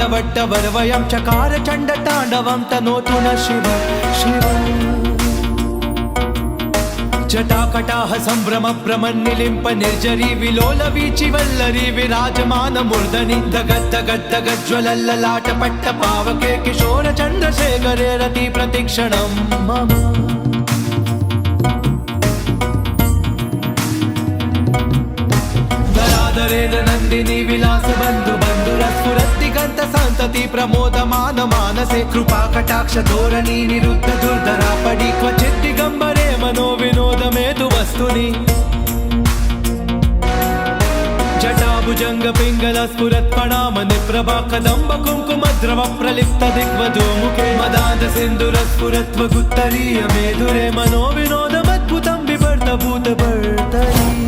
वरवयं चकार चण्डताण्डवं तनोतु न शिव शिव जटाकटाह सम्भ्रम भ्रमन्निलिम्प निर्जरी विलोल वीचि वल्लरी विराजमान मूर्धनि दगद्दगद्दगज्ज्वलल्ललाट पट्ट पावके किशोर चन्द्रशेखरे रति प्रतिक्षणं मम नंदिनी विलास बंधु बंधुरस्फुरत्तिगंत संतति प्रमोदमान मानसे कृपा कटाक्ष धोरणी निरुद्ध दुर्धरा पडी क्वचित् दिगंबरे मनो विनोद मेतु वस्तुनि जटाभुजंग पिंगल स्फुरत् प्रणाम निप्रभा कदंब कुंकुम द्रव प्रलिप्त दिग्वजो मुखे मदाद सिंधुर स्फुरत्व गुत्तरीय मेधुरे मनो विनोदमद्भुतं बिभर्त भूत भर्तरी